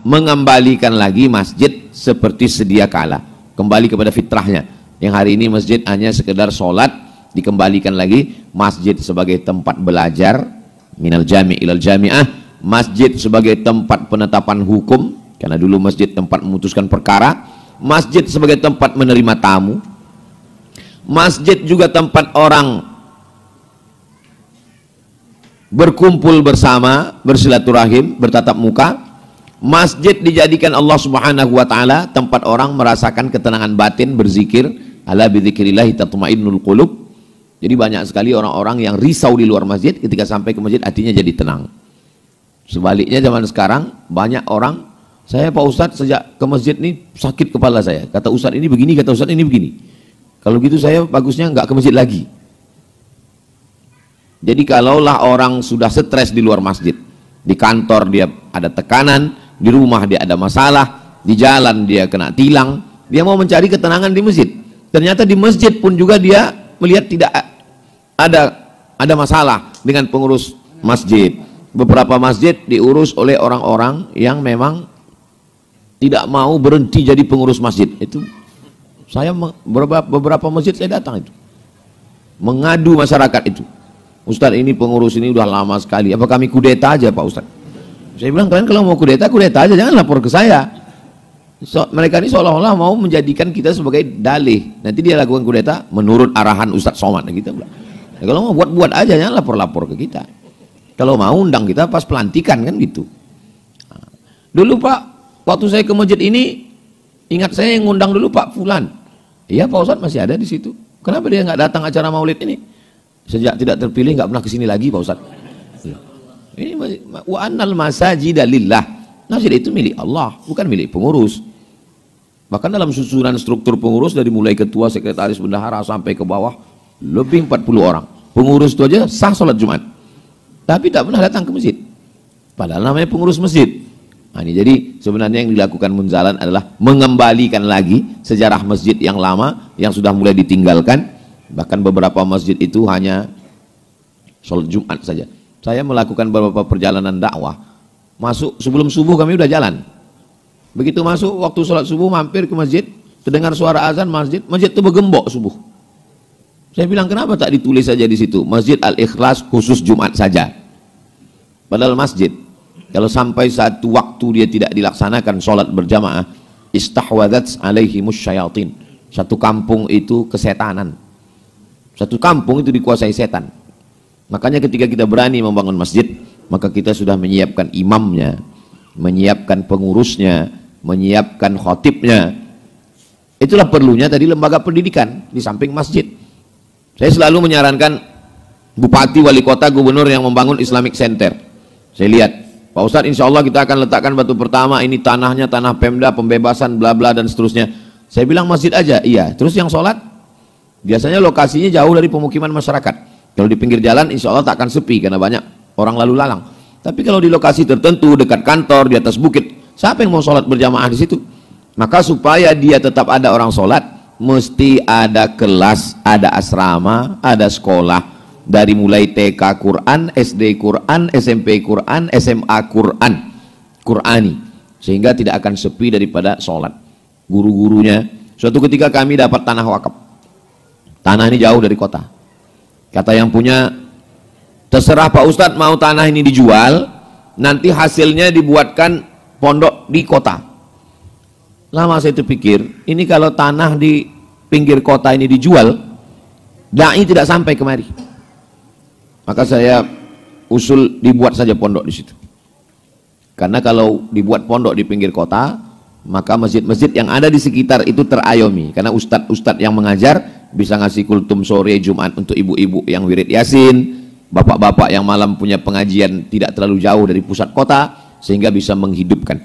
Mengembalikan lagi masjid seperti sedia kala, kembali kepada fitrahnya. Yang hari ini masjid hanya sekedar sholat, dikembalikan lagi masjid sebagai tempat belajar, minal jami' ilal jami'ah, masjid sebagai tempat penetapan hukum, karena dulu masjid tempat memutuskan perkara, masjid sebagai tempat menerima tamu, masjid juga tempat orang berkumpul bersama, bersilaturahim, bertatap muka. Masjid dijadikan Allah Subhanahu wa taala tempat orang merasakan ketenangan batin, berzikir, ala bidzikrillah tatmainnul qulub. Jadi banyak sekali orang-orang yang risau di luar masjid, ketika sampai ke masjid hatinya jadi tenang. Sebaliknya zaman sekarang banyak orang, saya Pak Ustadz sejak ke masjid ini sakit kepala saya, kata Ustadz ini begini, kata Ustadz ini begini. Kalau gitu saya bagusnya nggak ke masjid lagi. Jadi kalaulah orang sudah stres di luar masjid, di kantor dia ada tekanan, di rumah dia ada masalah, di jalan dia kena tilang, dia mau mencari ketenangan di masjid. Ternyata di masjid pun juga dia melihat tidak ada masalah dengan pengurus masjid. Beberapa masjid diurus oleh orang-orang yang memang tidak mau berhenti jadi pengurus masjid. Itu saya beberapa masjid saya datang itu, mengadu masyarakat itu. Ustadz ini pengurus ini udah lama sekali, apa kami kudeta aja Pak Ustadz? Saya bilang, kalian kalau mau kudeta, kudeta aja, jangan lapor ke saya. Mereka ini seolah-olah mau menjadikan kita sebagai dalih. Nanti dia lakukan kudeta menurut arahan Ustadz Somad. Gitu. Nah, kalau mau buat-buat aja, jangan lapor-lapor ke kita. Kalau mau undang kita pas pelantikan kan gitu. Nah, dulu Pak, waktu saya ke masjid ini, ingat saya yang ngundang dulu Pak Fulan. Iya Pak Ustadz masih ada di situ. Kenapa dia nggak datang acara maulid ini? Sejak tidak terpilih nggak pernah kesini lagi Pak Ustadz. Ini wa annal masajida lillah. Masjid itu milik Allah, bukan milik pengurus. Bahkan dalam susunan struktur pengurus dari mulai ketua, sekretaris, bendahara sampai ke bawah lebih 40 orang. Pengurus itu aja sah sholat Jumat. Tapi tak pernah datang ke masjid. Padahal namanya pengurus masjid. Nah, ini jadi sebenarnya yang dilakukan Munzalan adalah mengembalikan lagi sejarah masjid yang lama yang sudah mulai ditinggalkan. Bahkan beberapa masjid itu hanya sholat Jumat saja. Saya melakukan beberapa perjalanan dakwah, masuk sebelum subuh kami udah jalan. Begitu masuk waktu sholat subuh mampir ke masjid, terdengar suara azan masjid itu bergembok subuh. Saya bilang kenapa tak ditulis saja di situ Masjid Al-Ikhlas khusus Jumat saja. Padahal masjid kalau sampai satu waktu dia tidak dilaksanakan sholat berjamaah, istahwadzat alaihimus syayatin. Satu kampung itu kesetanan. Satu kampung itu dikuasai setan. Makanya ketika kita berani membangun masjid, maka kita sudah menyiapkan imamnya, menyiapkan pengurusnya, menyiapkan khotibnya. Itulah perlunya tadi lembaga pendidikan di samping masjid. Saya selalu menyarankan bupati, wali kota, gubernur yang membangun Islamic Center. Saya lihat, Pak Ustadz insya Allah kita akan letakkan batu pertama, ini tanahnya tanah Pemda, pembebasan bla bla dan seterusnya. Saya bilang masjid aja, iya. Terus yang sholat, biasanya lokasinya jauh dari pemukiman masyarakat. Kalau di pinggir jalan insya Allah tak akan sepi karena banyak orang lalu lalang. Tapi kalau di lokasi tertentu, dekat kantor, di atas bukit, siapa yang mau sholat berjamaah di situ? Maka supaya dia tetap ada orang sholat, mesti ada kelas, ada asrama, ada sekolah. Dari mulai TK Quran, SD Quran, SMP Quran, SMA Quran, Qurani. Sehingga tidak akan sepi daripada sholat. Guru-gurunya, suatu ketika kami dapat tanah wakaf. Tanah ini jauh dari kota. Kata yang punya, terserah Pak Ustadz mau tanah ini dijual, nanti hasilnya dibuatkan pondok di kota. Lama saya terpikir, ini kalau tanah di pinggir kota ini dijual, dai tidak sampai kemari. Maka saya usul dibuat saja pondok di situ. Karena kalau dibuat pondok di pinggir kota, maka masjid-masjid yang ada di sekitar itu terayomi. Karena ustadz-ustadz yang mengajar bisa ngasih kultum sore Jumat untuk ibu-ibu yang wirid yasin, bapak-bapak yang malam punya pengajian tidak terlalu jauh dari pusat kota, sehingga bisa menghidupkan.